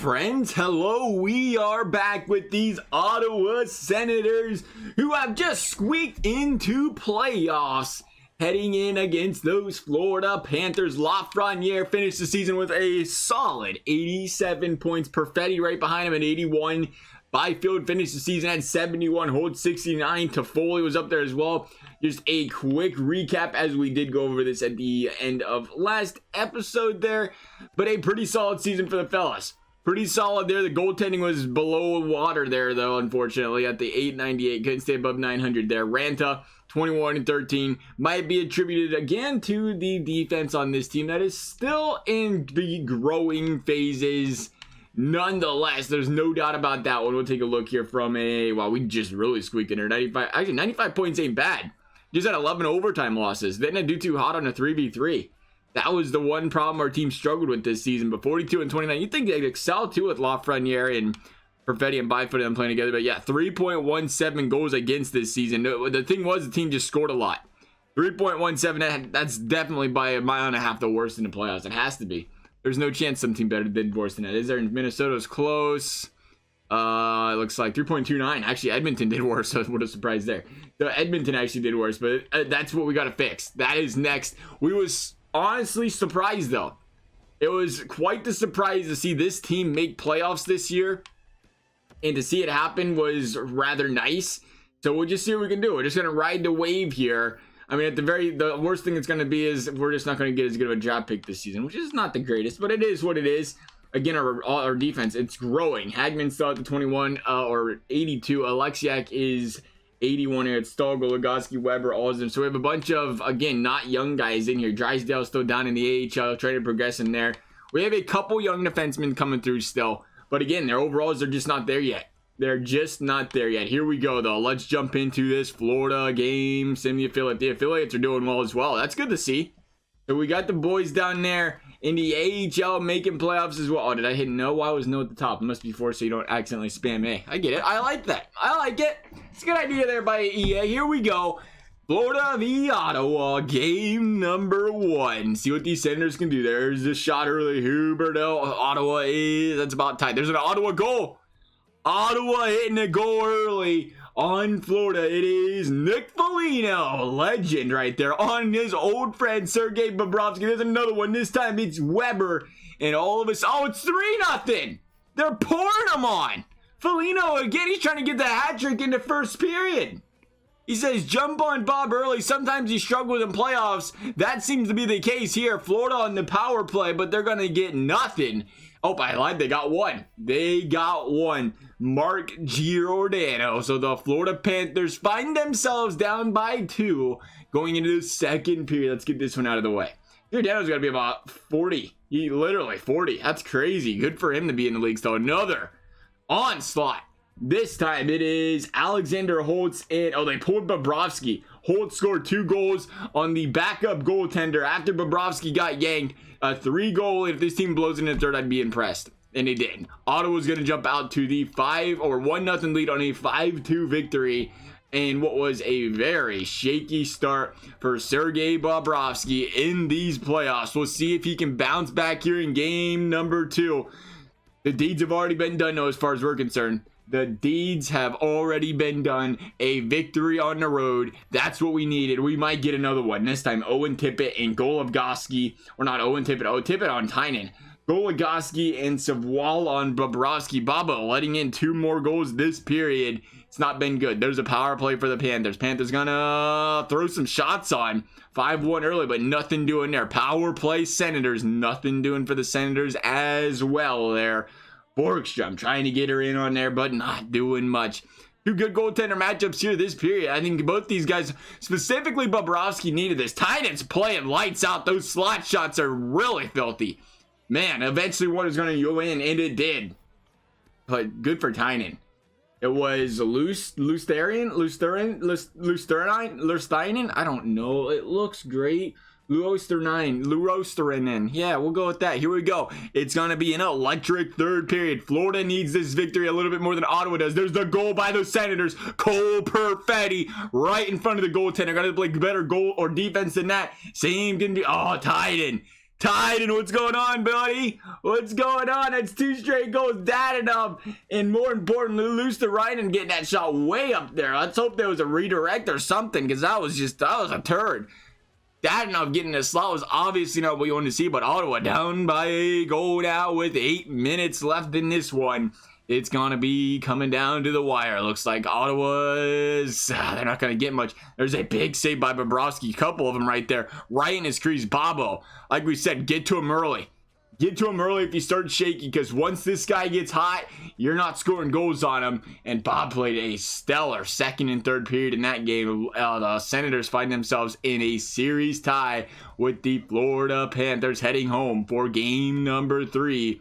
friends? Hello, we are back with these Ottawa Senators who have just squeaked into playoffs, heading in against those Florida Panthers. Lafreniere finished the season with a solid 87 points. Perfetti right behind him at 81. Byfield finished the season at 71. Holt 69. Toffoli was up there as well. Just a quick recap, as we did go over this at the end of last episode there, but a pretty solid season for the fellas. Pretty solid there. The goaltending was below water there, though, unfortunately, at the 898. Couldn't stay above 900 there. Ranta, 21-13. Might be attributed again to the defense on this team that is still in the growing phases. Nonetheless, there's no doubt about that one. We'll take a look here from a... Wow, we just really squeaked in here. 95. Actually, 95 points ain't bad. Just had 11 overtime losses. Didn't do too hot on a 3v3. That was the one problem our team struggled with this season. But 42-29, you'd think they'd excel too with Lafreniere and Perfetti and Byfoot and playing together. But yeah, 3.17 goals against this season. The thing was, the team just scored a lot. 3.17, that's definitely by a mile and a half the worst in the playoffs. It has to be. There's no chance some team better did worse than that. Is there? Minnesota's close. It looks like 3.29. Actually, Edmonton did worse, so what a surprise there. So Edmonton actually did worse, but that's what we got to fix. That is next. We was honestly surprised, though. It was quite the surprise to see this team make playoffs this year, and to see it happen was rather nice. So we'll just see what we can do. We're just going to ride the wave here. I mean, the worst thing it's going to be is we're just not going to get as good of a draft pick this season, which is not the greatest, but it is what it is. Again, our defense, it's growing. Hagman's still at the 21 or 82. Alexiak is 81 here. It's Stahl, Goligoski, Weber, Alston. So we have a bunch of, again, not young guys in here. Drysdale still down in the AHL, trying to progress in there. We have a couple young defensemen coming through still. But again, their overalls are just not there yet. They're just not there yet. Here we go, though. Let's jump into this Florida game. Semi-affiliate. The affiliates are doing well as well. That's good to see. So we got the boys down there in the AHL making playoffs as well. Oh, did I hit no? Why was no at the top? It must be for so you don't accidentally spam A. I get it. I like that. I like it. It's a good idea there by EA. Here we go. Florida v. Ottawa. Game number 1. See what these Senators can do. There's the shot early. Huberto. Ottawa is... That's about tight. There's an Ottawa goal. Ottawa hitting a goal early on Florida. It is Nick Foligno, legend right there, on his old friend Sergei Bobrovsky. There's another one. This time it's Weber, and all of us. Oh, it's 3-0. They're pouring them on. Foligno again. He's trying to get the hat trick in the first period. He says, jump on Bob early. Sometimes he struggles in playoffs. That seems to be the case here. Florida on the power play, but they're going to get nothing. Oh, I lied. They got one. They got one. Mark Giordano. So the Florida Panthers find themselves down by 2 going into the second period. Let's get this one out of the way. Giordano's got to be about 40. He literally 40. That's crazy. Good for him to be in the league still. Another onslaught. This time it is Alexander Holtz and... Oh, they pulled Bobrovsky. Holtz scored 2 goals on the backup goaltender after Bobrovsky got yanked. A 3-goal. If this team blows in the third, I'd be impressed. And they did. Ottawa's going to jump out to the 1-0 lead on a 5-2 victory. And what was a very shaky start for Sergei Bobrovsky in these playoffs. We'll see if he can bounce back here in game number 2. The deeds have already been done, though, as far as we're concerned. The deeds have already been done. A victory on the road. That's what we needed. We might get another one. This time, Owen Tippett and Goligoski. Or not Owen Tippett. Oh, Tippett on Tynan. Goligoski and Savoie on Bobrovsky. Baba letting in 2 more goals this period. It's not been good. There's a power play for the Panthers. Panthers gonna throw some shots on. 5-1 early, but nothing doing there. Power play Senators. Nothing doing for the Senators as well there. Borgstrom trying to get her in on there, but not doing much. 2 good goaltender matchups here this period. I think both these guys, specifically Bobrovsky, needed this. Tynan's playing lights out. Those slot shots are really filthy. Man, eventually one is going to go in, and it did. But good for Tynan. It was Lusteinen? I don't know. It looks great. Lurosterinen. Yeah, we'll go with that. Here we go. It's going to be an electric third period. Florida needs this victory a little bit more than Ottawa does. There's the goal by the Senators. Cole Perfetti right in front of the goaltender. Got to play better goal or defense than that. Same can be. Oh, Tynan. Titan, what's going on, buddy? What's going on? That's 2 straight goals, Dadonov, and more importantly, Luosterainen getting that shot way up there. Let's hope there was a redirect or something, because that was a turd. Dadonov getting a slot was obviously not what you wanted to see, but Ottawa down by a goal now with 8 minutes left in this one. It's going to be coming down to the wire. Looks like Ottawa's, they're not going to get much. There's a big save by Bobrovsky. A couple of them right there. Right in his crease. Bobo, like we said, get to him early. Get to him early if you start shaky, because once this guy gets hot, you're not scoring goals on him. And Bob played a stellar second and third period in that game. The Senators find themselves in a series tie with the Florida Panthers heading home for game number 3.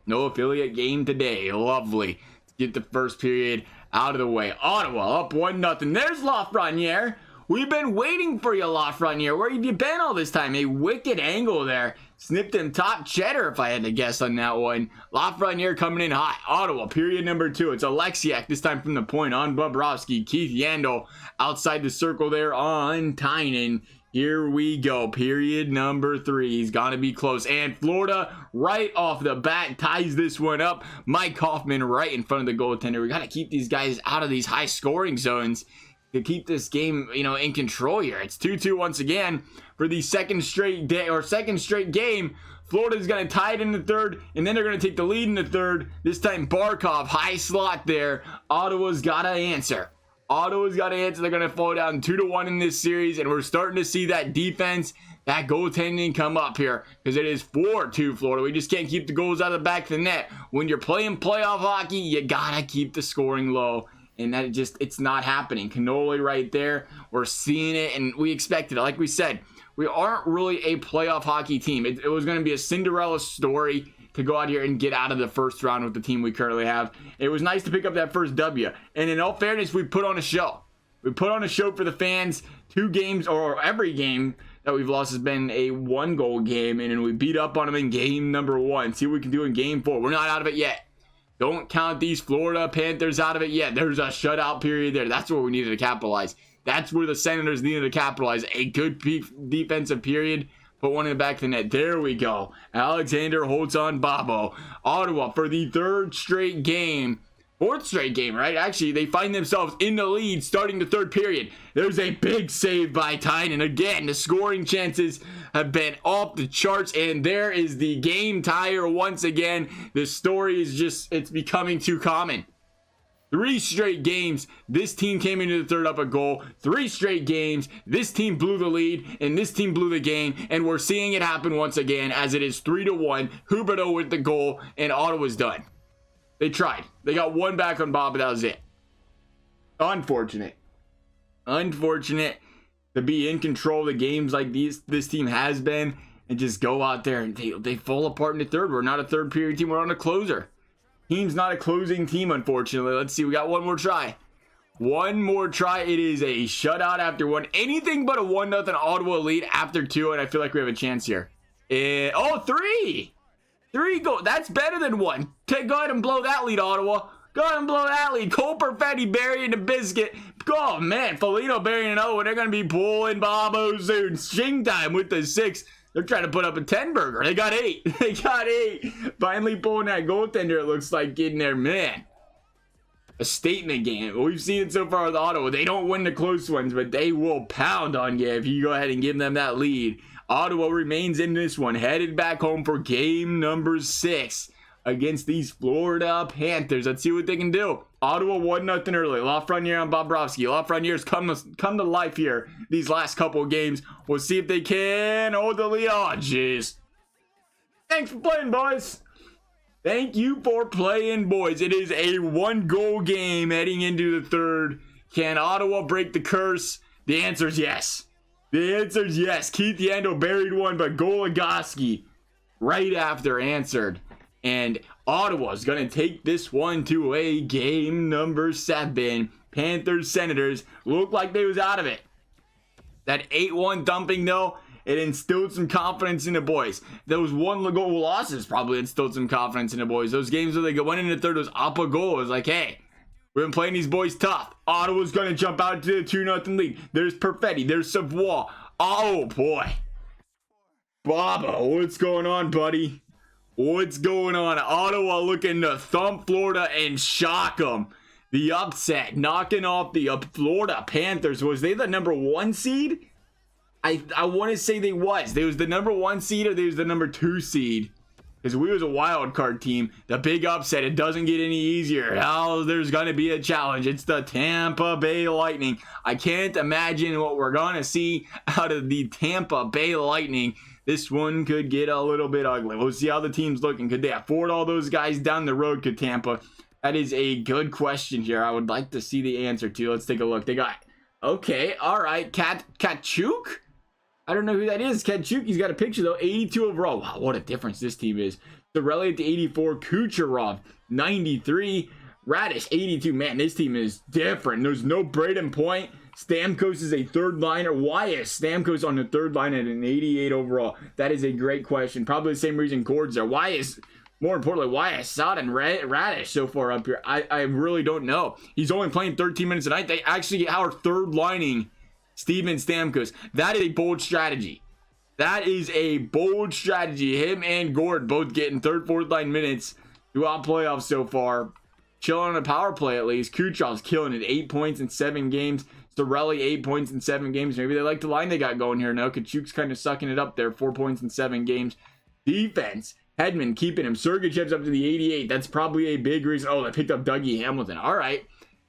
No affiliate game today. Lovely. Get the first period out of the way. Ottawa up 1-0. There's Lafreniere. We've been waiting for you, Lafreniere. Where have you been all this time? A wicked angle there. Snipped him top cheddar, if I had to guess on that one. Lafreniere coming in hot. Ottawa, period number 2. It's Alexiak, this time from the point on Bobrovsky. Keith Yandel outside the circle there on Tynan. Here we go, period number 3. He's got to be close. And Florida, right off the bat, ties this one up. Mike Hoffman right in front of the goaltender. We got to keep these guys out of these high scoring zones to keep this game, in control here. It's 2-2 once again for the second straight game. Florida's going to tie it in the third, and then they're going to take the lead in the third. This time Barkov, high slot there. Ottawa's got to answer. Ottawa's got to answer. They're going to fall down 2-1 in this series, and we're starting to see that defense, that goaltending come up here, because it is 4-2 Florida. We just can't keep the goals out of the back of the net. When you're playing playoff hockey, you got to keep the scoring low, and that it's not happening. Cannoli right there. We're seeing it, and we expected it. Like we said, we aren't really a playoff hockey team. It was going to be a Cinderella story to go out here and get out of the first round with the team we currently have. It was nice to pick up that first W. And in all fairness, we put on a show. We put on a show for the fans. 2 games, or every game that we've lost has been a 1-goal game. And then we beat up on them in game number 1. See what we can do in game 4. We're not out of it yet. Don't count these Florida Panthers out of it yet. There's a shutout period there. That's where we needed to capitalize. That's where the Senators needed to capitalize. A good defensive period. Put one in the back of the net. There we go. Alexander holds on Bobo. Ottawa for the 4th straight game, right? Actually, they find themselves in the lead starting the 3rd period. There's a big save by Tynan. Again, the scoring chances have been off the charts, and there is the game tire once again. The story is it's becoming too common. 3 straight games, this team came into the third up a goal. 3 straight games, this team blew the lead, and this team blew the game, and we're seeing it happen once again as it is 3-1. Huberdeau with the goal, and Ottawa's done. They tried. They got 1 back on Bob, but that was it. Unfortunate to be in control of the games like this team has been, and just go out there and they fall apart in the third. We're not a third period team. We're on a closer. Team's not a closing team, unfortunately. Let's see. We got one more try. One more try. It is a shutout after 1. Anything but a 1-0 Ottawa lead after 2, and I feel like we have a chance here. 3! 3 goals. That's better than 1. Go ahead and blow that lead, Ottawa. Go ahead and blow that lead. Cole Perfetti burying the biscuit. Oh, man. Foligno burying another one. They're going to be pulling Bobo soon. Shing time with the 6. They're trying to put up a 10 burger. They got 8. They got 8. Finally pulling that goaltender, it looks like, getting there. Man, a statement game. We've seen it so far with Ottawa. They don't win the close ones, but they will pound on you if you go ahead and give them that lead. Ottawa remains in this one, headed back home for game number 6 against these Florida Panthers. Let's see what they can do. Ottawa 1-0 early. Lafreniere on Bobrovsky. Lafreniere's come to life here these last couple of games. We'll see if they can hold the lead. Oh, jeez. Thanks for playing, boys. Thank you for playing, boys. It is a 1-goal game heading into the third. Can Ottawa break the curse? The answer is yes. The answer is yes. Keith Yandel buried one, but Goligoski right after answered. And Ottawa's going to take this one to a game number 7. Panthers Senators looked like they was out of it. That 8-1 dumping, though, it instilled some confidence in the boys. Those 1-goal losses probably instilled some confidence in the boys. Those games where they went in the third was up a goal. It was like, hey, we've been playing these boys tough. Ottawa's going to jump out to the 2-0 lead. There's Perfetti. There's Savoie. Oh, boy. Baba, what's going on, buddy? What's going on? Ottawa looking to thump Florida and shock them. The upset, knocking off the Florida Panthers. Was they the number 1 seed? I want to say they was. They was the number 1 seed or they was the number 2 seed. Because we was a wild card team. The big upset, it doesn't get any easier. Hell, there's going to be a challenge. It's the Tampa Bay Lightning. I can't imagine what we're going to see out of the Tampa Bay Lightning. This one could get a little bit ugly. We'll see how the team's looking. Could they afford all those guys down the road? Could Tampa? That is a good question here. I would like to see the answer to. Let's take a look. They got, okay, all right, Kachuk? I don't know who that is. Kachuk, he's got a picture though. 82 overall. Wow, what a difference this team is. Sorelli at the 84. Kucherov, 93. Radish, 82. Man, this team is different. There's no Braden Point. Stamkos is a third liner. Why is Stamkos on the third line at an 88 overall? That is a great question. Probably the same reason Gord's there. Why is, more importantly, why is Sod and Radish so far up here? I really don't know. He's only playing 13 minutes a night. They actually are third lining Steven Stamkos. That is a bold strategy. That is a bold strategy. Him and Gord both getting third, fourth line minutes throughout playoffs so far. Chilling on a power play at least. Kucherov's killing it. 8 points in 7 games. Sorelli, 8 points in 7 games. Maybe they like the line they got going here now. Kachuk's kind of sucking it up there. 4 points in 7 games. Defense. Hedman keeping him. Sergachev's up to the 88. That's probably a big reason. Oh, they picked up Dougie Hamilton. All right.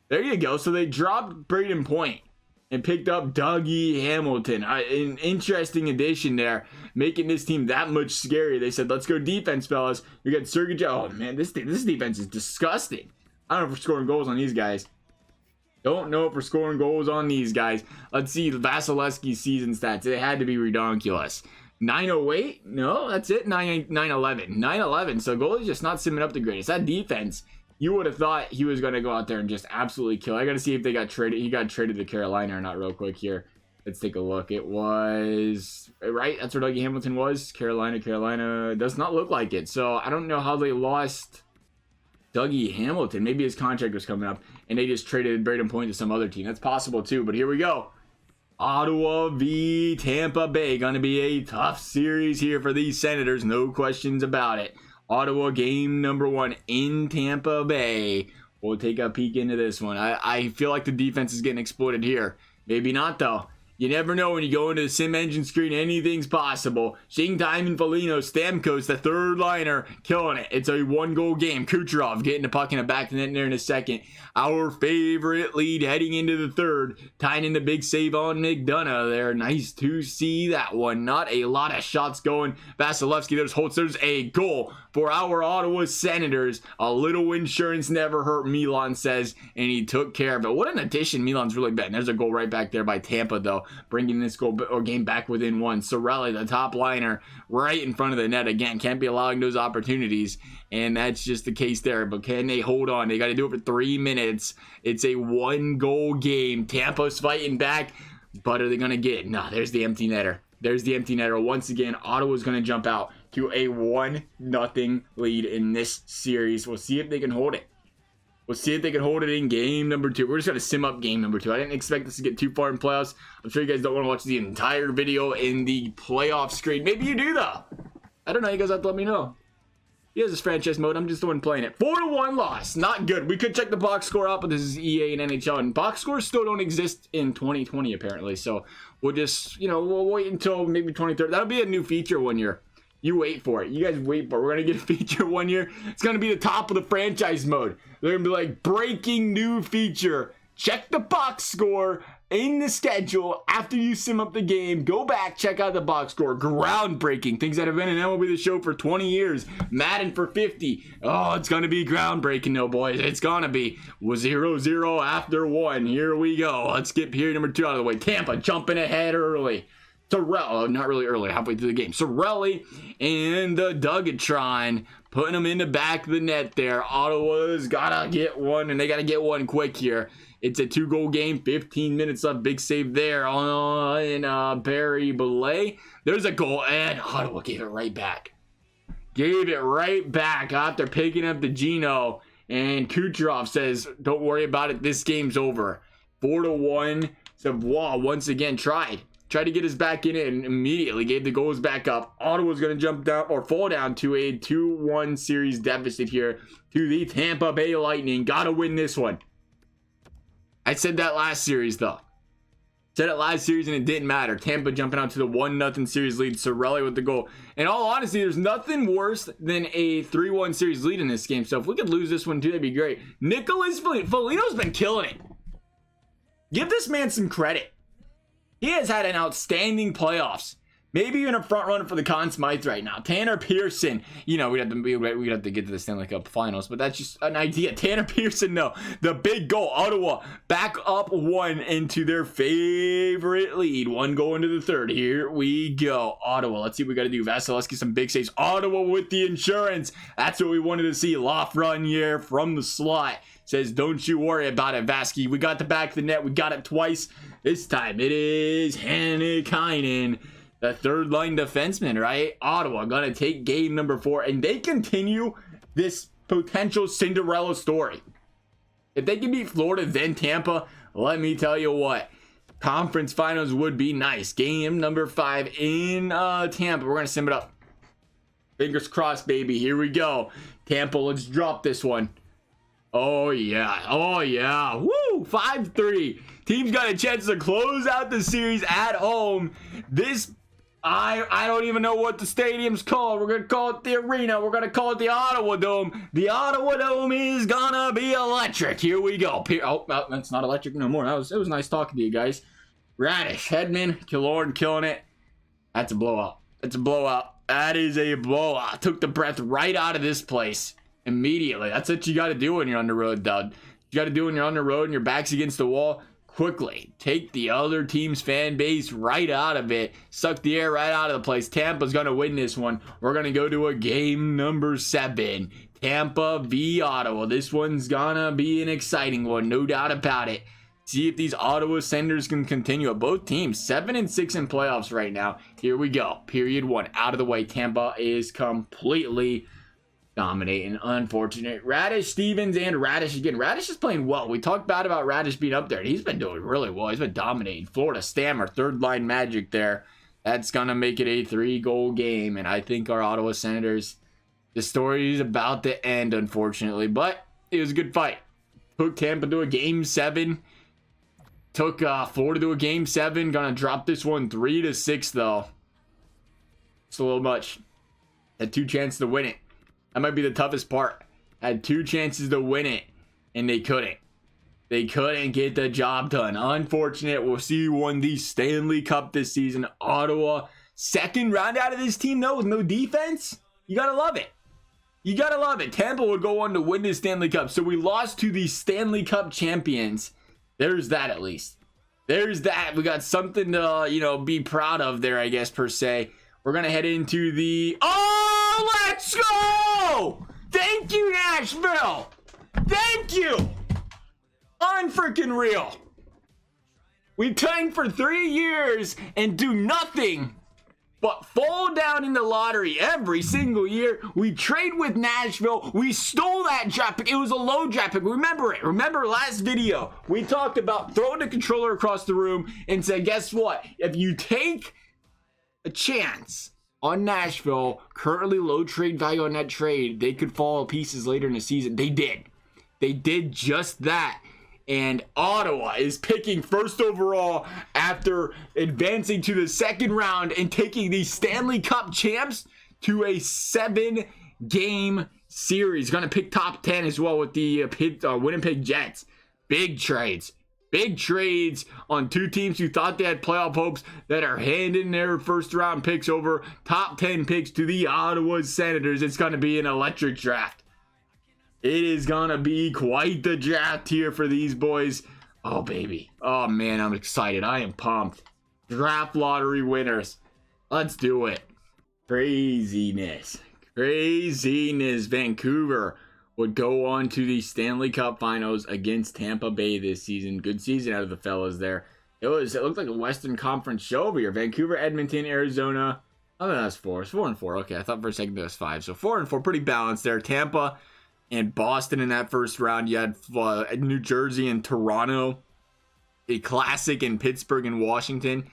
There you go. So they dropped Braden Point and picked up Dougie Hamilton. An interesting addition there, making this team that much scary. They said, let's go defense, fellas. We got Sergachev. Oh, man, this defense is disgusting. I don't know if we're scoring goals on these guys. Don't know if we're scoring goals on these guys. Let's see Vasilevsky's season stats. It had to be redonkulous. 908? No, that's it. 911. 911. So goalie's just not simming up the greatest. That defense, you would have thought he was going to go out there and just absolutely kill. I got to see if they got traded. He got traded to Carolina or not real quick here. Let's take a look. It was, right? That's where Dougie Hamilton was. Carolina. Does not look like it. So I don't know how they lost Dougie Hamilton. Maybe his contract was coming up and they just traded Braden Point to some other team. That's possible too, but here we go. Ottawa v Tampa Bay. Going to be a tough series here for these Senators. No questions about it. Ottawa game number 1 in Tampa Bay. We'll take a peek into this one. I feel like the defense is getting exploited here. Maybe not though. You never know when you go into the sim engine screen. Anything's possible. Shing Time and Foligno. Stamkos, the third liner, killing it. It's a 1-goal game. Kucherov getting the puck in the back of the net there in a second. Our favorite lead heading into the third. Tying in the big save on McDonough there. Nice to see that one. Not a lot of shots going. Vasilevsky, there's Holtz. There's a goal for our Ottawa Senators. A little insurance never hurt, Milan says, and he took care of it. What an addition Milan's really been. There's a goal right back there by Tampa, though, bringing this goal or game back within 1. Sorelli, the top liner, right in front of the net again. Can't be allowing those opportunities, and that's just the case there. But can they hold on? They got to do it for 3 minutes. It's a 1-goal game. Tampa's fighting back, but are they going to get it? No, there's the empty netter. There's the empty netter. Once again, Ottawa's going to jump out to a 1-0 lead in this series. We'll see if they can hold it. We'll see if they can hold it in game number 2. We're just going to sim up game number 2. I didn't expect this to get too far in playoffs. I'm sure you guys don't want to watch the entire video in the playoff screen. Maybe you do, though. I don't know. You guys have to let me know. He has this franchise mode. I'm just the one playing it. 4-1 loss. Not good. We could check the box score out, but this is EA and NHL. And box scores still don't exist in 2020, apparently. So we'll just, we'll wait until maybe 2030. That'll be a new feature 1 year. You wait for it. You guys wait for it. We're going to get a feature 1 year. It's going to be the top of the franchise mode. They're going to be like, breaking new feature. Check the box score in the schedule after you sim up the game. Go back, check out the box score. Groundbreaking. Things that have been in MLB The Show for 20 years. Madden for 50. Oh, it's going to be groundbreaking, no, boys. It's going to be 0-0 after 1. Here we go. Let's get period number 2 out of the way. Tampa jumping ahead early. Sorelli, not really early, halfway through the game. Sorelli and the Dugatron putting them in the back of the net there. Ottawa's got to get one, and they got to get one quick here. It's a 2-goal game, 15 minutes left. Big save there on Barry Belay. There's a goal, and Ottawa gave it right back. Gave it right back after picking up the Gino. And Kucherov says, don't worry about it. This game's over. 4-1. Savoie once again tried. tried to get us back in it and immediately gave the goals back up. Ottawa's going to jump down or fall down to a 2-1 series deficit here to the Tampa Bay Lightning. Gotta win this one. I said that last series though. Said it last series and it didn't matter. Tampa jumping out to the 1-0 series lead. Sorelli with the goal. In all honesty, there's nothing worse than a 3-1 series lead in this game. So if we could lose this one too, that'd be great. Nicholas Foligno's been killing it. Give this man some credit. He has had an outstanding playoffs. Maybe even a front runner for the Conn Smythe right now. Tanner Pearson, we'd have to get to the Stanley Cup Finals, but that's just an idea. Tanner Pearson, no, the big goal. Ottawa back up 1 into their favorite lead. 1 goal into the third. Here we go. Ottawa. Let's see what we got to do. Vasilevsky, some big saves. Ottawa with the insurance. That's what we wanted to see. Lafreniere from the slot says, "Don't you worry about it, Vasky. We got the back of the net. We got it twice. This time it is Hannikainen." The third line defenseman, right? Ottawa gonna take game number 4, and they continue this potential Cinderella story. If they can beat Florida, then Tampa, let me tell you what, conference finals would be nice. Game number 5 in Tampa. We're gonna sim it up. Fingers crossed, baby. Here we go. Tampa, let's drop this one. Oh yeah, oh yeah. Woo! 5-3. Team's got a chance to close out the series at home. This, I don't even know what the stadium's called. We're going to call it the arena. We're going to call it the Ottawa Dome. The Ottawa Dome is going to be electric. Here we go. Oh, that's not electric no more. It was nice talking to you guys. Radish, Hedman, Killorn killing it. That's a blowout. That's a blowout. That is a blowout. Took the breath right out of this place immediately. That's what you got to do when you're on the road, Doug. You got to do when you're on the road and your back's against the wall. Quickly take the other team's fan base right out of it. Suck the air right out of the place. Tampa's going to win this one. We're going to go to a game number 7. Tampa v Ottawa. This one's going to be an exciting one. No doubt about it. See if these Ottawa Senators can continue. Both teams 7-6 in playoffs right now. Here we go. Period 1 out of the way. Tampa is completely dominating. Unfortunate. Radish, Stevens, and Radish again. Radish is playing well. We talked bad about Radish being up there. He's been doing really well. He's been dominating. Florida Stammer, third line magic there. That's going to make it a 3-goal game. And I think our Ottawa Senators, the story is about to end, unfortunately. But it was a good fight. Took Tampa to a game 7. Took Florida to a game 7. Going to drop this one 3-6, though. It's a little much. Had 2 chances to win it. That might be the toughest part. Had 2 chances to win it, and they couldn't. They couldn't get the job done. Unfortunate. We'll see who won the Stanley Cup this season. Ottawa. Second round out of this team, though, with no defense. You got to love it. You got to love it. Tampa would go on to win the Stanley Cup. So we lost to the Stanley Cup champions. There's that at least. There's that. We got something to, be proud of there, I guess, per se. We're going to head into the... Oh, let's go! Thank you, Nashville! Thank you! Unfreaking real. We tank for 3 years and do nothing but fall down in the lottery every single year. We trade with Nashville. We stole that draft pick. It was a low draft pick. Remember it. Remember last video, we talked about throwing the controller across the room and said, guess what? If you take a chance on Nashville, currently low trade value on that trade, they could fall pieces later in the season. They did. They did just that. And Ottawa is picking first overall after advancing to the second round and taking the Stanley Cup champs to a 7-game series. Going to pick top 10 as well with the Winnipeg Jets. Big trades. Big trades on 2 teams who thought they had playoff hopes that are handing their first round picks over. Top 10 picks to the Ottawa Senators. It's going to be an electric draft. It is going to be quite the draft here for these boys. Oh, baby. Oh, man, I'm excited. I am pumped. Draft lottery winners. Let's do it. Craziness. Craziness. Vancouver would go on to the Stanley Cup Finals against Tampa Bay this season. Good season out of the fellas there. It looked like a Western Conference show over here. Vancouver, Edmonton, Arizona. Oh, that's 4. It's 4-4. Okay, I thought for a second that was 5. So 4-4, pretty balanced there. Tampa and Boston in that first round. You had New Jersey and Toronto. A classic in Pittsburgh and Washington.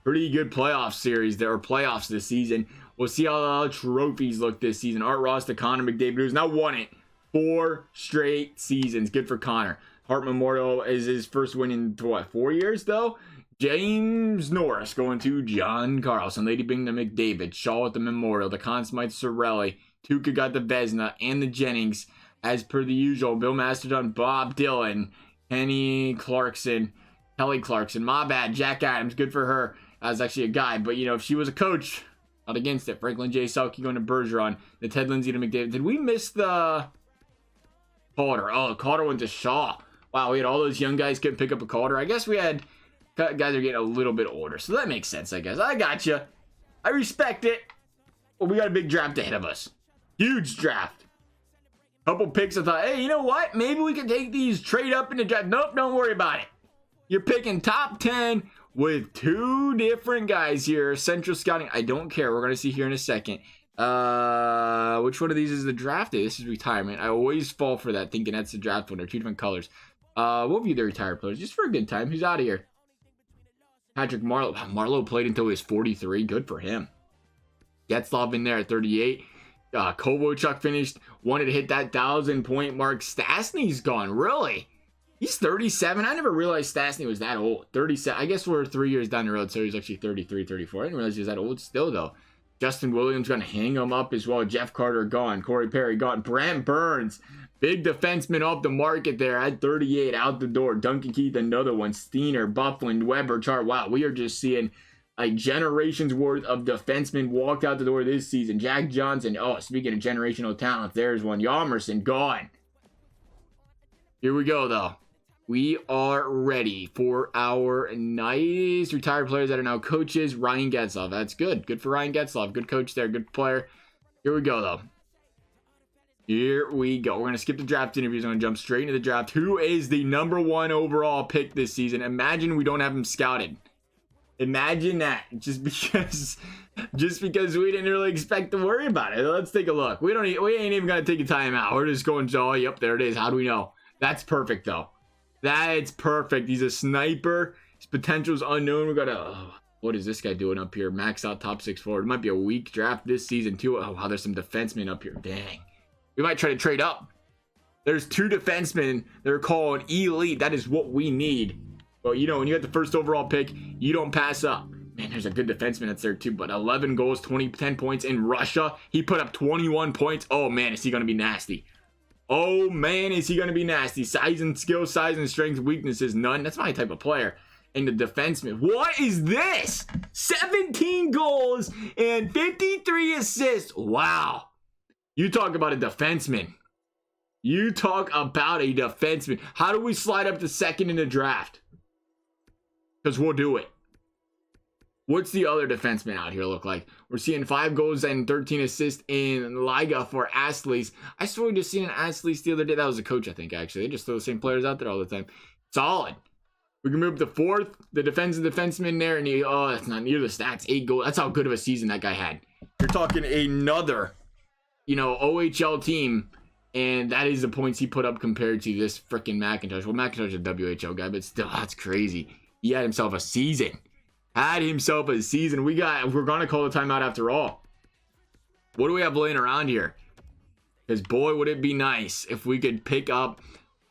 pretty good playoff series. There are playoffs this season. We'll see how the trophies look this season. Art Ross to Connor McDavid, who's now won it 4 straight seasons. Good for Connor. Hart Memorial is his first win in, what, 4 years, though? James Norris going to John Carlson. Lady Bing to McDavid. Shaw with the Memorial. The Conn Smythe Sorelli. Tuca got the Vezina and the Jennings. As per the usual, Bill Masterdon, Bob Dylan, Kelly Clarkson. My bad. Jack Adams. Good for her. As actually a guy. But, you know, if she was a coach, not against it. Franklin J. Selke going to Bergeron. The Ted Lindsay to McDavid. Did we miss the Calder? Oh, Calder went to Shaw. Wow, we had all those young guys couldn't pick up a Calder. I guess we had guys are getting a little bit older. So that makes sense, I guess. I got you. I respect it. Well, we got a big draft ahead of us. Huge draft. Couple picks. I thought, hey, you know what? Maybe we can take these, trade up in the draft. Nope, don't worry about it. You're picking top 10 with 2 different guys here. Central Scouting. I don't care. We're going to see here in a second. Which one of these is the draft day? This is retirement. I always fall for that, thinking that's the draft one. They're 2 different colors. We'll view the retired players just for a good time. Who's out of here? Patrick Marleau. Wow, Marleau played until he was 43. Good for him. Getzlov in there at 38. Kovalchuk finished. Wanted to hit that 1,000-point mark. Stastny's gone. Really? He's 37. I never realized Stastny was that old. 37. I guess we're 3 years down the road, so he's actually 33, 34. I didn't realize he was that old still, though. Justin Williams going to hang him up as well. Jeff Carter gone. Corey Perry gone. Brent Burns. Big defenseman off the market there at 38 out the door. Duncan Keith, another one. Steiner, Bufflin, Weber, Char. Wow, we are just seeing a generation's worth of defensemen walked out the door this season. Jack Johnson. Oh, speaking of generational talent, there's one. Yarmerson gone. Here we go, though. We are ready for our nice retired players that are now coaches. Ryan Getzlov. That's good. Good for Ryan Getzlov. Good coach there. Good player. Here we go, though. Here we go. We're going to skip the draft interviews. I'm going to jump straight into the draft. Who is the #1 overall pick this season? Imagine we don't have him scouted. Imagine that. Just because we didn't really expect to worry about it. Let's take a look. We ain't even going to take a timeout. We're just going, oh, yep, there it is. How do we know? That's perfect, though. That's perfect. He's a sniper. His potential's unknown. We got what is this guy doing up here? Max out top 6 forward. It might be a weak draft this season, too. Oh, wow, there's some defensemen up here. Dang. We might try to trade up. There's 2 defensemen that are called elite. That is what we need. Well, you know, when you got the first overall pick, you don't pass up. Man, there's a good defenseman that's there too. But 11 goals, 10 points in Russia. He put up 21 points. Oh, man, is he going to be nasty. Oh, man, is he going to be nasty. Size and skill, size and strength, weaknesses, none. That's my type of player. And the defenseman. What is this? 17 goals and 53 assists. Wow. You talk about a defenseman. You talk about a defenseman. How do we slide up to 2nd in the draft? Because we'll do it. What's the other defenseman out here look like? We're seeing 5 goals and 13 assists in Liga for Astleys. I swear we just seen an Astleys the other day. That was a coach, I think, actually. They just throw the same players out there all the time. Solid. We can move to 4th. The defenseman there. And that's not near the stats. 8 goals. That's how good of a season that guy had. You're talking another, OHL team. And that is the points he put up compared to this freaking McIntosh. Well, McIntosh is a WHL guy, but still, that's crazy. He had himself a season. We're going to call the timeout after all. What do we have laying around here? Because, boy, would it be nice if we could pick up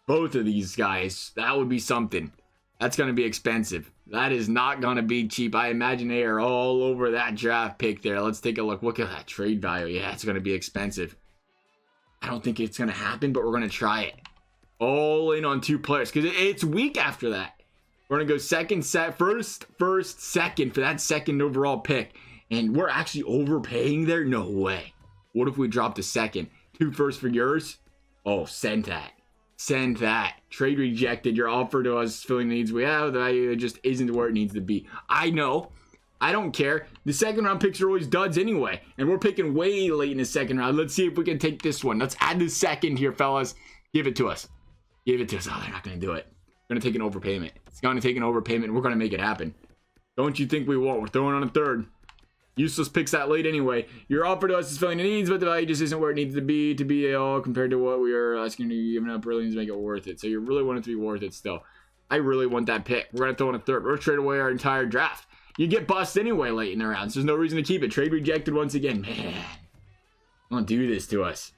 both of these guys. That would be something. That's going to be expensive. That is not going to be cheap. I imagine they are all over that draft pick there. Let's take a look. Look at that trade value. Yeah, it's going to be expensive. I don't think it's going to happen, but we're going to try it. All in on 2 players because it's weak after that. We're going to go first, second for that 2nd overall pick. And we're actually overpaying there? No way. What if we drop to 2nd? 2 firsts for yours? Oh, send that. Send that. Trade rejected. Your offer to us filling the needs we have. The value just isn't where it needs to be. I know. I don't care. The 2nd round picks are always duds anyway. And we're picking way late in the 2nd round. Let's see if we can take this one. Let's add the 2nd here, fellas. Give it to us. Give it to us. Oh, they're not going to do it. We're going to take an overpayment. It's going to take an overpayment. We're going to make it happen. Don't you think we won't? We're throwing on a 3rd. Useless picks that late anyway. Your offer to us is filling the needs, but the value just isn't where it needs to be all compared to what we are asking you giving up really to make it worth it. So you really want it to be worth it still. I really want that pick. We're going to throw in a 3rd. We're going to trade away our entire draft. You get bust anyway late in the rounds. There's no reason to keep it. Trade rejected once again. Man, don't do this to us.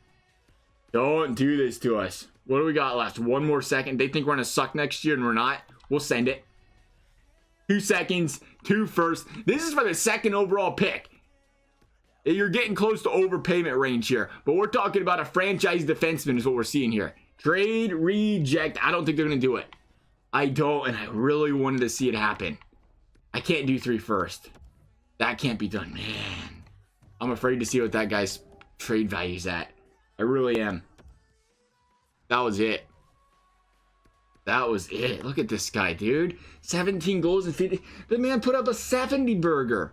Don't do this to us. What do we got left? 1 more second. They think we're going to suck next year, and we're not. We'll send it. 2 seconds, 2 first. This is for the 2nd overall pick. You're getting close to overpayment range here. But we're talking about a franchise defenseman is what we're seeing here. Trade reject. I don't think they're going to do it. I don't, and I really wanted to see it happen. I can't do 3 first. That can't be done, man. I'm afraid to see what that guy's trade value's at. I really am. That was it. That was it. Look at this guy, dude. 17 goals and 50. The man put up a 70 burger.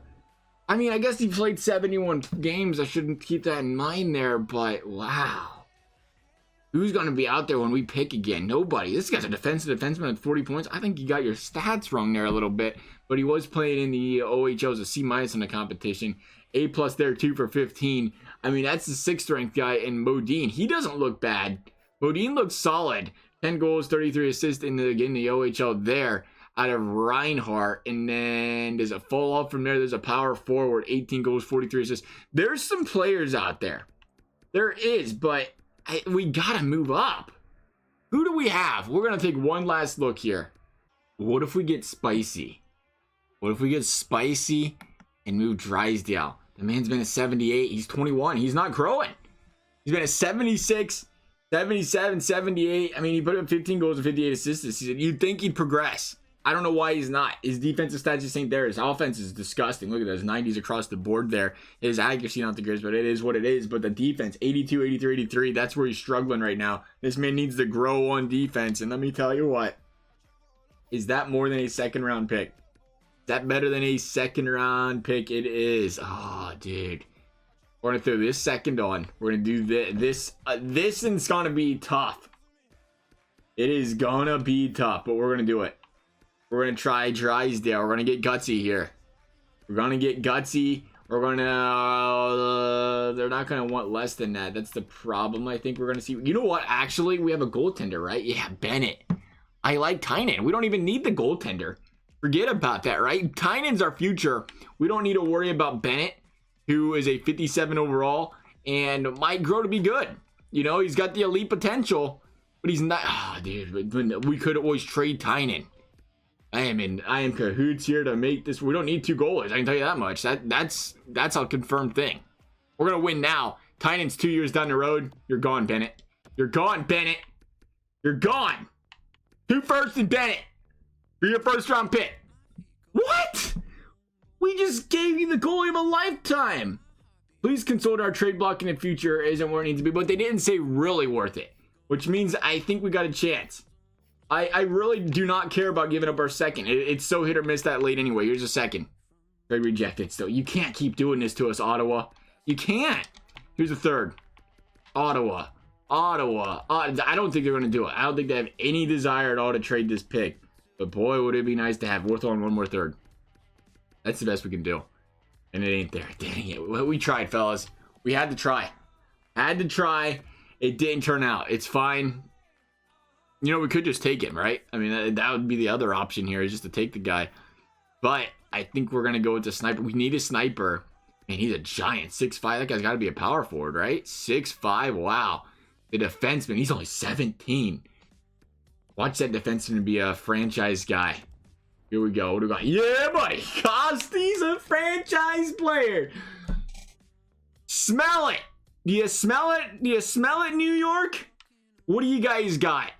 I mean, I guess he played 71 games. I shouldn't keep that in mind there, but wow. Who's going to be out there when we pick again? Nobody. This guy's a defenseman at 40 points. I think you got your stats wrong there a little bit, but he was playing in the OHL as a C- in the competition. A+ there, 2 for 15. I mean, that's the 6th ranked guy in Modine. He doesn't look bad. Modine looks solid. 10 goals, 33 assists in the OHL there out of Reinhardt. And then there's a fall off from there. There's a power forward, 18 goals, 43 assists. There's some players out there. There is, but we got to move up. Who do we have? We're going to take one last look here. What if we get spicy? What if we get spicy and move Drysdale? The man's been a 78. He's 21. He's not growing. He's been a 76, 77, 78. I mean, he put up 15 goals and 58 assists this season. You'd think he'd progress. I don't know why he's not. His defensive stats just ain't there. His offense is disgusting. Look at those 90s across the board there. His accuracy not the greatest, but it is what it is. But the defense, 82, 83, 83. That's where he's struggling right now. This man needs to grow on defense. And let me tell you what. Is that more than a 2nd round pick? Is that better than a 2nd round pick? It is. Oh, dude. We're going to throw this 2nd on. We're going to do this. This is going to be tough. It is going to be tough, but we're going to do it. We're going to try Drysdale. We're going to get gutsy here. We're going to get gutsy. We're going to... they're not going to want less than that. That's the problem I think we're going to see. You know what? Actually, we have a goaltender, right? Yeah, Bennett. I like Tynan. We don't even need the goaltender. Forget about that, right? Tynan's our future. We don't need to worry about Bennett, who is a 57 overall and might grow to be good. You know, he's got the elite potential, but he's not... Oh, dude, we could always trade Tynan. I am cahoots here to make this. We don't need 2 goalies. I can tell you that much. That's a confirmed thing. We're gonna win now. Tynan's 2 years down the road. You're gone, Bennett. You're gone, Bennett. You're gone. 2 firsts and Bennett for your 1st round pick. What? We just gave you the goalie of a lifetime. Please consult our trade block in the future. Isn't where it needs to be, but they didn't say really worth it, which means I think we got a chance. I really do not care about giving up our 2nd. It's so hit or miss that late anyway. Here's a 2nd. Trade rejected still. You can't keep doing this to us, Ottawa. You can't. Here's a 3rd. Ottawa. I don't think they're going to do it. I don't think they have any desire at all to trade this pick. But boy, would it be nice to have worth on 1 more 3rd. That's the best we can do. And it ain't there. Dang it. We tried, fellas. We had to try. It didn't turn out. It's fine. You know, we could just take him, right? I mean, that would be the other option here, is just to take the guy. But I think we're going to go with the sniper. We need a sniper. And he's a giant. 6'5". That guy's got to be a power forward, right? 6'5". Wow. The defenseman, he's only 17. Watch that defenseman be a franchise guy. Here we go. What do we got? Yeah, buddy. Costy's a franchise player. Smell it. Do you smell it? Do you smell it, New York? What do you guys got?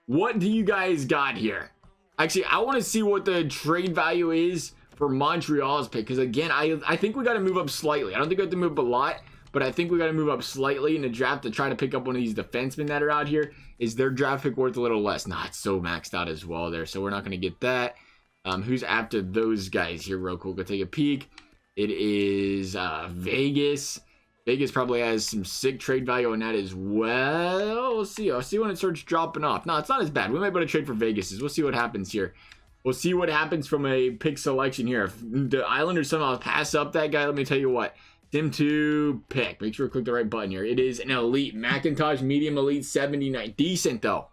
What do you guys got here? Actually, I want to see what the trade value is for Montreal's pick. Because, again, I think we got to move up slightly. I don't think we have to move up a lot. But I think we got to move up slightly in the draft to try to pick up one of these defensemen that are out here. Is their draft pick worth a little less? Nah, it's so maxed out as well there. So we're not going to get that. Who's after those guys here real quick? We'll take a peek. It is Vegas. Vegas probably has some sick trade value on that as well. We'll see. I'll see when it starts dropping off. No, it's not as bad. We might be able to trade for Vegas. We'll see what happens here. We'll see what happens from a pick selection here. If the Islanders somehow pass up that guy, let me tell you what. Sim to pick. Make sure to click the right button here. It is an elite. Macintosh medium elite 79. Decent though.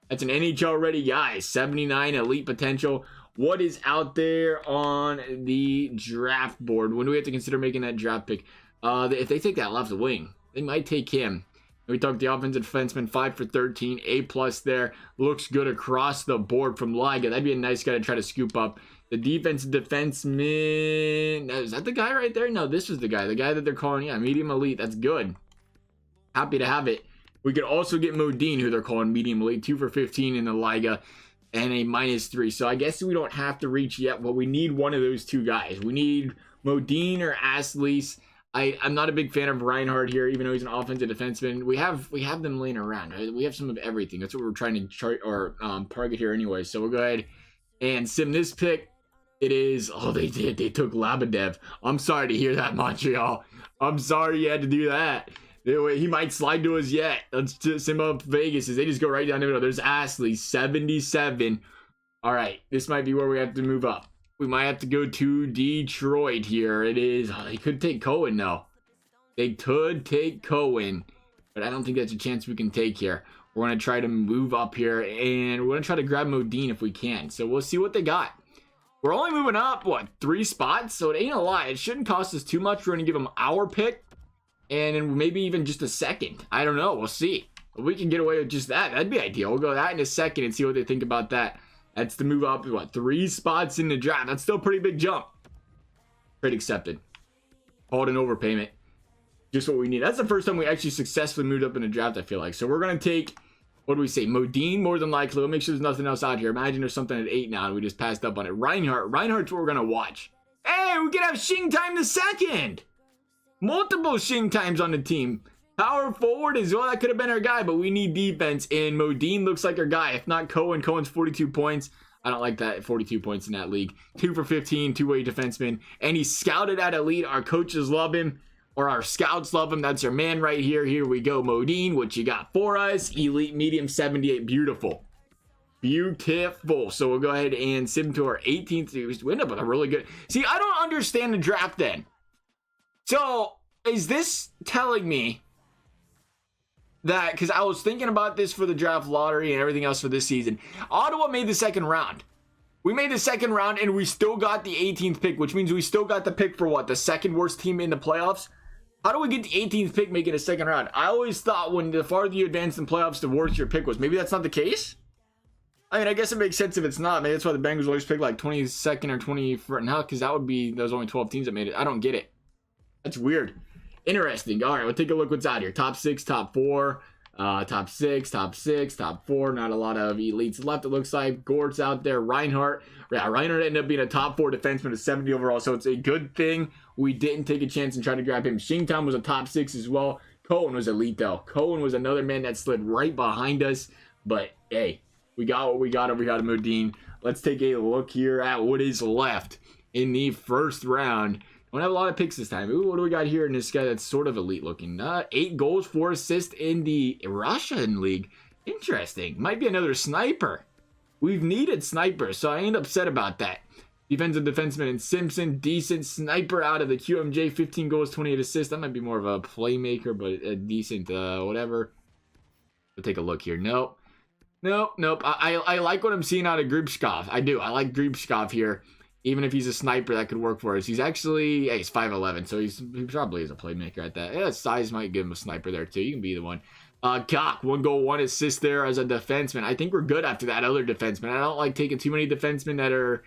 That's an NHL ready guy. 79 elite potential. what is out there on the draft board. When do we have to consider making that draft pick? If they take that left wing, they might take him. We talked the offensive defenseman, 5 for 13, A+ there. Looks good across the board from Liga. That'd be a nice guy to try to scoop up. The defensive defenseman, is that the guy right there? No, this is the guy that they're calling, yeah, medium elite. That's good. Happy to have it. We could also get Modine, who they're calling medium elite, 2 for 15 in the Liga, and a -3. So I guess we don't have to reach yet, but we need one of those two guys. We need Modine or Asleys. I'm not a big fan of Reinhardt here, even though he's an offensive defenseman. We have them laying around. We have some of everything. That's what we're trying to chart or target here anyway. So we'll go ahead and sim this pick. It is, oh, they took Labadev. I'm sorry to hear that, Montreal. I'm sorry you had to do that. He might slide to us yet. Let's just sim up Vegas as they just go right down the middle. There's Astley, 77. All right, this might be where we have to move up. We might have to go to Detroit here. It is, oh, they could take Cohen though. They could take Cohen, but I don't think that's a chance we can take here. We're going to try to move up here, and we're going to try to grab Modine if we can. So we'll see what they got. We're only moving up, what, 3 spots? So it ain't a lot. It shouldn't cost us too much. We're going to give them our pick, and then maybe even just a second. I don't know. We'll see. If we can get away with just that, that'd be ideal. We'll go that in a second and see what they think about that. That's to move up, what, 3 spots in the draft. That's still a pretty big jump. Trade accepted. Called an overpayment. Just what we need. That's the first time we actually successfully moved up in the draft, I feel like. So we're going to take, what do we say, Modine more than likely. We'll make sure there's nothing else out here. Imagine there's something at 8 now and we just passed up on it. Reinhardt's what we're going to watch. Hey, we can have Shing Time the second. Multiple Shing Times on the team. Power forward as well. That could have been our guy, but we need defense. And Modine looks like our guy. If not Cohen, Cohen's 42 points. I don't like that. 42 points in that league. 2 for 15, two-way defenseman. And he's scouted at elite. Our coaches love him. Or our scouts love him. That's our man right here. Here we go. Modine, what you got for us? Elite, medium, 78. Beautiful. Beautiful. So we'll go ahead and sim to our 18th. We end up with a really good... See, I don't understand the draft then. So, is this telling me that, because I was thinking about this for the draft lottery and everything else for this season, Ottawa made the second round. We made the second round and we still got the 18th pick, which means we still got the pick for what? The second worst team in the playoffs? How do we get the 18th pick making a second round? I always thought when the farther you advance in playoffs, the worse your pick was. Maybe that's not the case? I mean, I guess it makes sense if it's not. Maybe that's why the Bengals always pick like 22nd or 21st now, because that would be, there's only 12 teams that made it. I don't get it. That's weird. Interesting. All right, we'll take a look what's out here. Top 6, top 4, top 6, top 6, top 4. Not a lot of elites left, it looks like. Gort's out there. Reinhardt. Yeah, Reinhardt ended up being a top 4 defenseman, a 70 overall, so it's a good thing we didn't take a chance and try to grab him. Shingtown was a top 6 as well. Cohen was elite, though. Cohen was another man that slid right behind us, but hey, we got what we got over here to Modine. Let's take a look here at what is left in the first round. Don't have a lot of picks this time. Ooh, what do we got here in this guy that's sort of elite looking? 8 goals, 4 assists in the Russian league. Interesting. Might be another sniper. We've needed snipers, so I ain't upset about that. Defensive defenseman and Simpson, decent sniper out of the QMJ, 15 goals, 28 assists. That might be more of a playmaker, but a decent whatever. We'll take a look here. Nope. I like what I'm seeing out of Grubskov. I do. I like Grubskov here. Even if he's a sniper, that could work for us. He's actually, yeah, he's 5'11", so he probably is a playmaker at that. Yeah, size might give him a sniper there, too. You can be the one. Cock, 1 goal, 1 assist there as a defenseman. I think we're good after that other defenseman. I don't like taking too many defensemen that are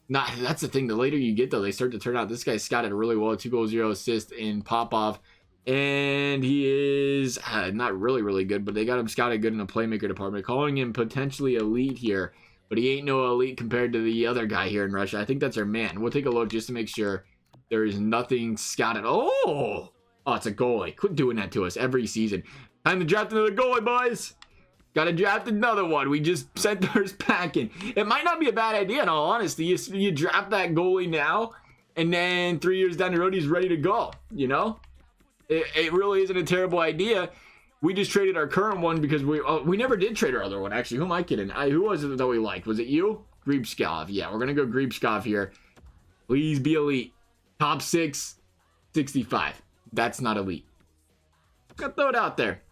not, that's the thing. The later you get, though, they start to turn out. This guy scouted really well. 2 goals, 0 assists in Popov. And he is not really good, but they got him scouted good in the playmaker department. Calling him potentially elite here. But he ain't no elite compared to the other guy here in Russia. I think that's our man. We'll take a look just to make sure there is nothing scouted. Oh, it's a goalie. Quit doing that to us every season. Time to draft another goalie, boys. Got to draft another one. We just sent ours packing. It might not be a bad idea, in all honesty. You draft that goalie now, and then 3 years down the road, he's ready to go. You know? It really isn't a terrible idea. We just traded our current one because we never did trade our other one, actually. Who am I kidding? Who was it that we liked? Was it you? Grubskov. Yeah, we're going to go Grubskov here. Please be elite. Top 6, 65. That's not elite. Gotta throw it out there.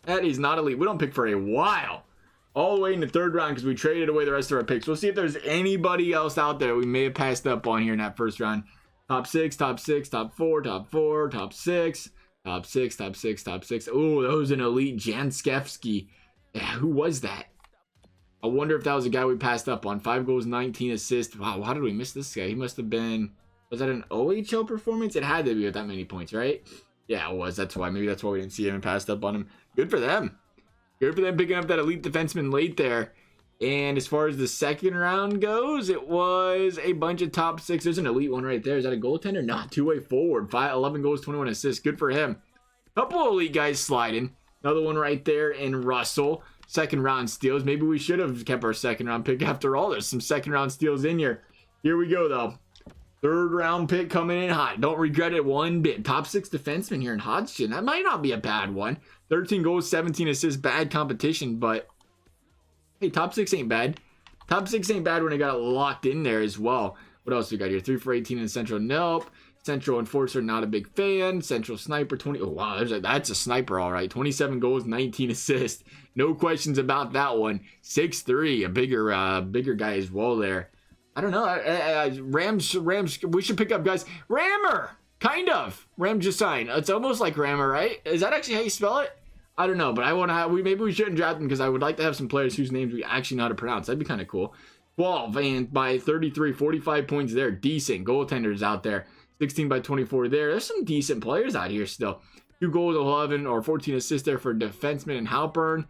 That is not elite. We don't pick for a while. all the way in the third round because we traded away the rest of our picks. We'll see if there's anybody else out there we may have passed up on here in that first round. Top 6, top 6, top 4, top 4, top 6, top 6, top 6, top 6. Oh, that was an elite Janskevsky. Yeah, who was that? I wonder if that was a guy we passed up on. 5 goals, 19 assists. Wow, how did we miss this guy? He must have been... Was that an OHL performance? It had to be with that many points, right? Yeah, it was. That's why. Maybe that's why we didn't see him and passed up on him. Good for them. Good for them picking up that elite defenseman late there. And as far as the second round goes, it was a bunch of top 6. There's an elite one right there. Is that a goaltender? Not. Two-way forward. 11 goals, 21 assists. Good for him. Couple elite guys sliding. Another one right there in Russell. Second round steals. Maybe we should have kept our second round pick after all. There's some second round steals in here. Here we go, though. Third round pick coming in hot. Don't regret it one bit. Top 6 defenseman here in Hodgson. That might not be a bad one. 13 goals, 17 assists. Bad competition, but hey, top 6 ain't bad. Top 6 ain't bad when I got it locked in there as well. What else we got here? 3 for 18 in Central. Nope. Central Enforcer, not a big fan. Central Sniper, 20. Oh, wow. That's a sniper, all right. 27 goals, 19 assists. No questions about that one. 6'3", a bigger guy as well there. I don't know. Rams, we should pick up guys. Rammer, kind of. Ram just signed. It's almost like Rammer, right? Is that actually how you spell it? I don't know, but I want to have, maybe we shouldn't draft them because I would like to have some players whose names we actually know how to pronounce. That'd be kind of cool. 12 and by 33, 45 points there. Decent goaltenders out there. 16 by 24 there. There's some decent players out here still. 2 goals, 11 or 14 assists there for defenseman and Halpern.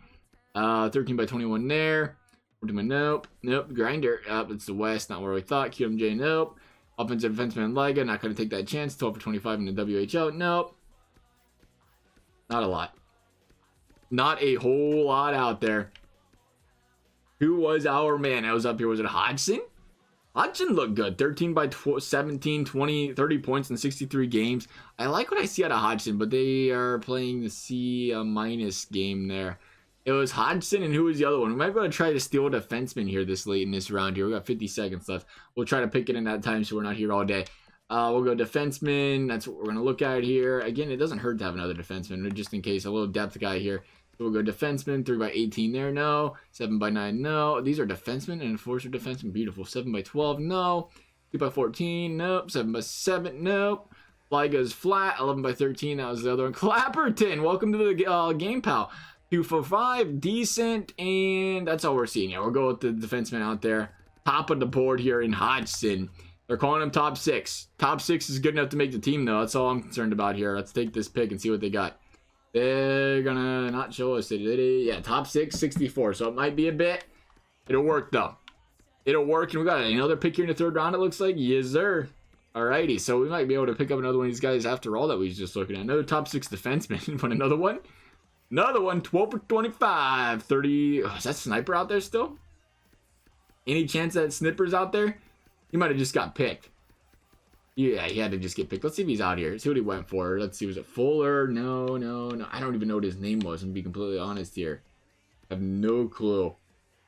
13 by 21 there. 14 by nope. Grinder. It's the West, not where we thought. QMJ, nope. Offensive defenseman Liga, not going to take that chance. 12 for 25 in the WHL, nope. Not a lot. Not a whole lot out there. Who was our man that was up here? Was it Hodgson? Hodgson looked good. 13 by 17, 20, 30 points in 63 games. I like what I see out of Hodgson, but they are playing the C- game there. It was Hodgson, and who was the other one? We might be able to try to steal a defenseman here this late in this round here. We got 50 seconds left. We'll try to pick it in that time so we're not here all day. We'll go defenseman. That's what we're going to look at here. Again, it doesn't hurt to have another defenseman, just in case. A little depth guy here. So we'll go defenseman. 3 by 18 there, no. 7 by 9, no. These are defensemen and enforcer defenseman. Beautiful. 7 by 12, no. 2 by 14, nope. 7 by 7, nope. Liga's flat. 11 by 13, that was the other one. Clapperton, welcome to the game, pal. 2 for 5, decent, and that's all we're seeing. Yeah, we'll go with the defenseman out there. Top of the board here in Hodgson. They're calling him top 6. Top 6 is good enough to make the team, though. That's all I'm concerned about here. Let's take this pick and see what they got. They're gonna not show us it. Yeah, top 6, 64. So it might be a bit. It'll work, though. It'll work, and we got another pick here in the third round, it looks like. Yes, sir. Alrighty, so we might be able to pick up another one of these guys after all that we was just looking at. Another top 6 defenseman. Want another one? Another one, 12 for 25, 30. Oh, is that Sniper out there still? Any chance that Snipper's out there? He might have just got picked. Yeah, he had to just get picked. Let's see if he's out here. See what he went for. Let's see, was it Fuller? No. I don't even know what his name was, I'm to be completely honest here. I have no clue.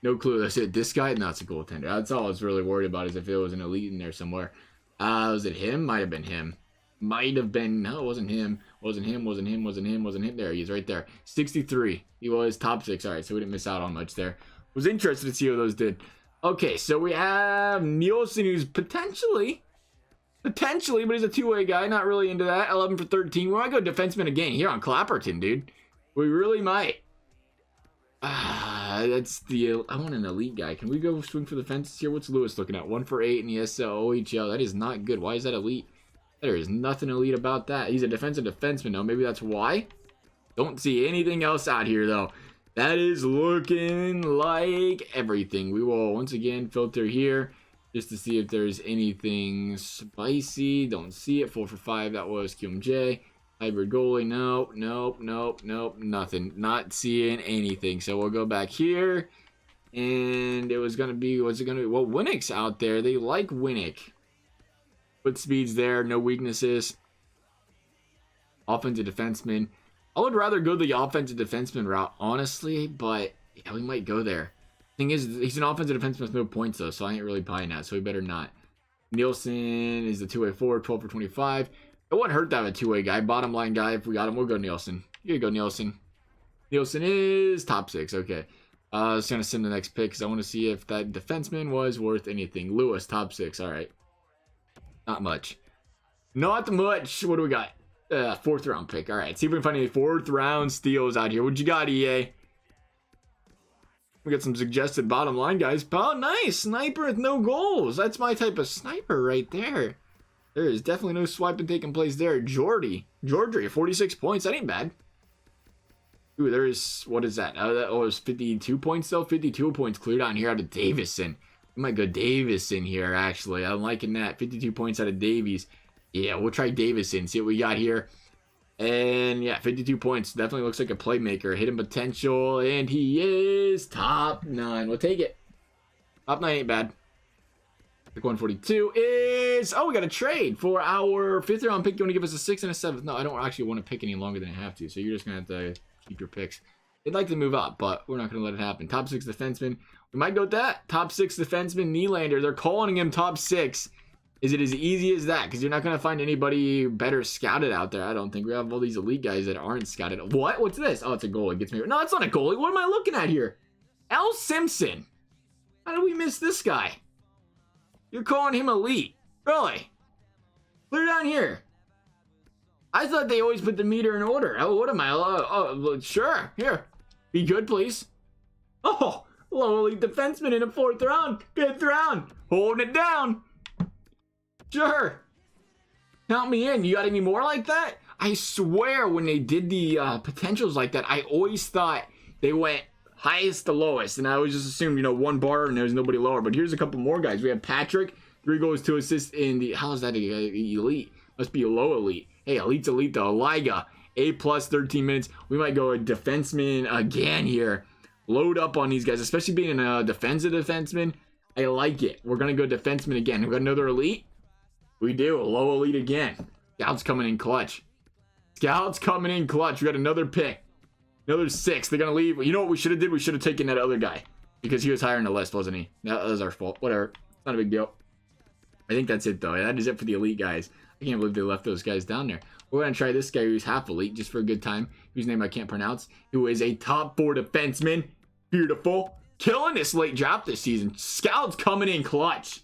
No clue. That's it. This guy? No, it's a goaltender. That's all I was really worried about, is if it was an elite in there somewhere. Was it him? Might have been him. Might have been. No, it wasn't him. Wasn't him. There he is right there. 63. He was top 6. All right, so we didn't miss out on much there. Was interested to see how those did. Okay, so we have Nielsen, who's potentially, but he's a two-way guy. Not really into that. 11 for 13. We might go defenseman again here on Clapperton, dude. We really might. That's the. I want an elite guy. Can we go swing for the fences here? What's Lewis looking at? 1 for 8 in the OHL. That is not good. Why is that elite? There is nothing elite about that. He's a defensive defenseman, though. Maybe that's why. Don't see anything else out here, though. That is looking like everything. We will once again filter here just to see if there's anything spicy. Don't see it. 4 for 5. That was QMJ. Hybrid goalie. Nope. Nothing. Not seeing anything. So we'll go back here. And it was going to be, what's it going to be? Well, Winnick's out there. They like Winnick. Foot speed's there. No weaknesses. Offensive defenseman. I would rather go the offensive defenseman route, honestly, but yeah, we might go there. Thing is, he's an offensive defenseman with no points, though, so I ain't really buying that, so we better not. Nielsen is the two-way forward, 12 for 25. It wouldn't hurt to have a two-way guy, bottom line guy. If we got him, we'll go Nielsen. Here you go, Nielsen. Nielsen is top 6, okay. I was going to send the next pick because I want to see if that defenseman was worth anything. Lewis, top 6. All right. Not much. Not much. What do we got? 4th round pick. All right. See if we can find any 4th round steals out here. What you got, EA? We got some suggested bottom line, guys. Oh, nice. Sniper with no goals. That's my type of sniper right there. There is definitely no swiping taking place there. Georgie, 46 points. That ain't bad. Ooh, there is, what is that? That was 52 points though. 52 points cleared on here out of Davison. We might go Davison here, actually. I'm liking that. 52 points out of Davies. Yeah, we'll try Davison. See what we got here. And yeah, 52 points. Definitely looks like a playmaker. Hidden potential. And he is top 9. We'll take it. Top 9 ain't bad. Pick 142 is... Oh, we got a trade for our 5th round pick. You want to give us a 6th and a 7th? No, I don't actually want to pick any longer than I have to. So you're just going to have to keep your picks. They'd like to move up, but we're not going to let it happen. Top 6 defenseman. We might go with that. Top 6 defenseman, Nylander. They're calling him top 6. Is it as easy as that? Because you're not going to find anybody better scouted out there. I don't think. We have all these elite guys that aren't scouted. What? What's this? Oh, it's a goalie. It gets me. No, it's not a goalie. What am I looking at here? L. Simpson. How did we miss this guy? You're calling him elite. Really? Clear down here. I thought they always put the meter in order. Oh, what am I? Oh, sure. Here. Be good, please. Oh, low elite defenseman in a 4th round. 5th round. Holding it down. Sure. Count me in. You got any more like that? I swear when they did the potentials like that, I always thought they went highest to lowest. And I always just assumed, one bar and there's nobody lower. But here's a couple more guys. We have Patrick. 3 goals, 2 assists in the... How is that elite? Must be a low elite. Hey, elite's elite though. Liga. A+, 13 minutes. We might go a defenseman again here. Load up on these guys, especially being a defensive defenseman. I like it. We're going to go defenseman again. We got another elite. We do. Low elite again. Scouts coming in clutch. Scouts coming in clutch. We got another pick. Another 6. They're going to leave. You know what we should have did? We should have taken that other guy. Because he was higher in the list, wasn't he? That was our fault. Whatever. It's not a big deal. I think that's it, though. That is it for the elite guys. I can't believe they left those guys down there. We're going to try this guy who's half elite, just for a good time. Whose name I can't pronounce. Who is a top 4 defenseman. Beautiful. Killing this late draft this season. Scouts coming in clutch.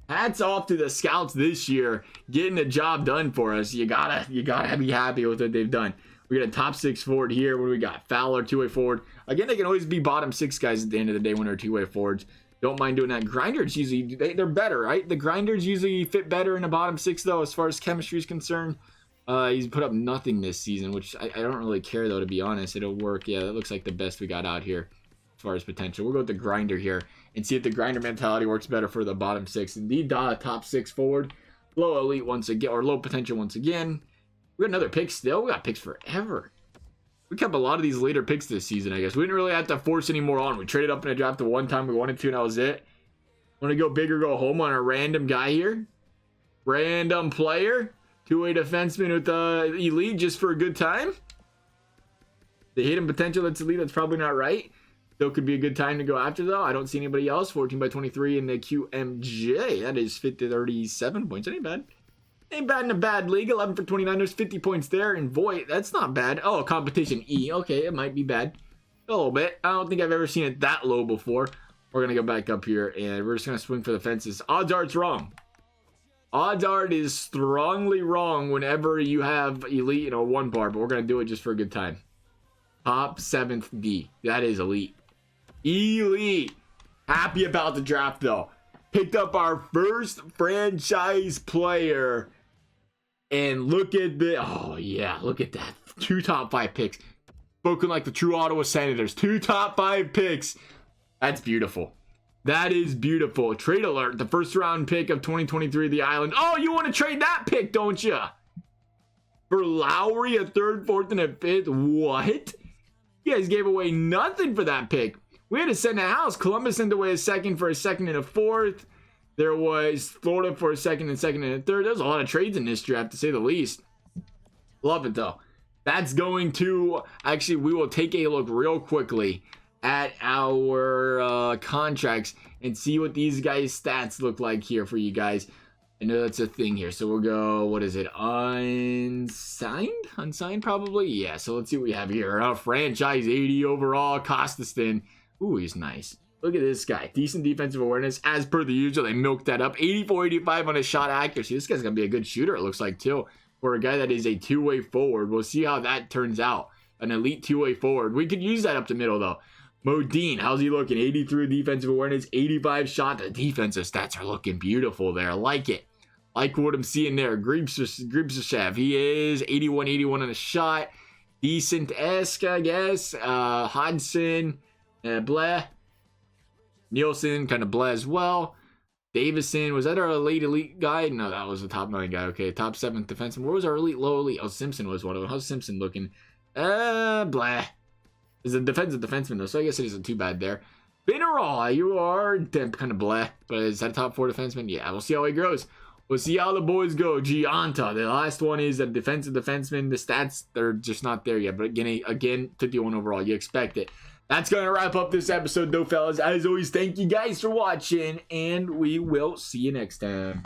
Hats off to the scouts this year, getting the job done for us. You gotta be happy with what they've done. We got a top 6 forward here. What do we got? Fowler, 2-way forward. Again, they can always be bottom 6 guys at the end of the day when they're 2-way forwards. Don't mind doing that. Grinders usually, they're better, right? The grinders usually fit better in the bottom 6, though, as far as chemistry is concerned. He's put up nothing this season, which I don't really care, though, to be honest. It'll work. Yeah, that looks like the best we got out here as far as potential. We'll go with the grinder here and see if the grinder mentality works better for the bottom 6. The top 6 forward. Low elite once again, or low potential once again. We got another pick still. We got picks forever. We kept a lot of these later picks this season, I guess. We didn't really have to force any more on. We traded up in a draft the one time we wanted to, and that was it. Want to go big or go home on a random guy here? Random player? 2-way defenseman with elite just for a good time? The hidden potential that's elite, that's probably not right. Still could be a good time to go after, though. I don't see anybody else. 14 by 23 in the QMJ. That is 37 points. That ain't bad. Ain't bad in a bad league. 11 for 29. There's 50 points there. And Voight, that's not bad. Oh, competition E. Okay, it might be bad. A little bit. I don't think I've ever seen it that low before. We're going to go back up here, and we're just going to swing for the fences. Odds are it's wrong. Odds are it is strongly wrong whenever you have elite, 1 bar, but we're going to do it just for a good time. Top 7th D. That is elite. Elite. Happy about the draft, though. Picked up our first franchise player. And look at this. Oh, yeah. Look at that. 2 top 5 picks. Spoken like the true Ottawa Senators. 2 top 5 picks. That's beautiful. That is beautiful. Trade alert. The first round pick of 2023, the Island. Oh, you want to trade that pick, don't you? For Lowry, a 3rd, 4th, and a 5th. What? You guys gave away nothing for that pick. We had to send a house. Columbus sent away a 2nd for a 2nd and a 4th. There was Florida for a 2nd and 2nd and a 3rd. There's a lot of trades in this draft, to say the least. Love it, though. That's going to... Actually, we will take a look real quickly at our contracts and see what these guys' stats look like here for you guys. I know that's a thing here. So we'll go, what is it? Unsigned? Unsigned, probably? Yeah, so let's see what we have here. Franchise 80 overall, Costiston. Ooh, he's nice. Look at this guy. Decent defensive awareness. As per the usual, they milked that up. 84-85 on his shot accuracy. This guy's going to be a good shooter, it looks like, too. For a guy that is a two-way forward. We'll see how that turns out. An elite two-way forward. We could use that up the middle, though. Modine, how's he looking? 83 defensive awareness, 85 shot. The defensive stats are looking beautiful there. I like it. Like what I'm seeing there. Gribsashev, he is 81-81 on a shot. Decent-esque, I guess. Hodgson, bleh. Nielsen, kind of bleh as well. Davison, was that our elite guy? No, that was the top 9 guy. Okay, top 7th defenseman. Where was our low elite? Oh, Simpson was one of them. How's Simpson looking? Bleh. He's a defensive defenseman, though, so I guess it isn't too bad there. Binnerall, you are kind of bleh, but is that a top 4 defenseman? Yeah, we'll see how he grows. We'll see how the boys go. Gianta, the last one is a defensive defenseman. The stats, they're just not there yet, but again 51 overall. You expect it. That's going to wrap up this episode, though, fellas. As always, thank you guys for watching, and we will see you next time.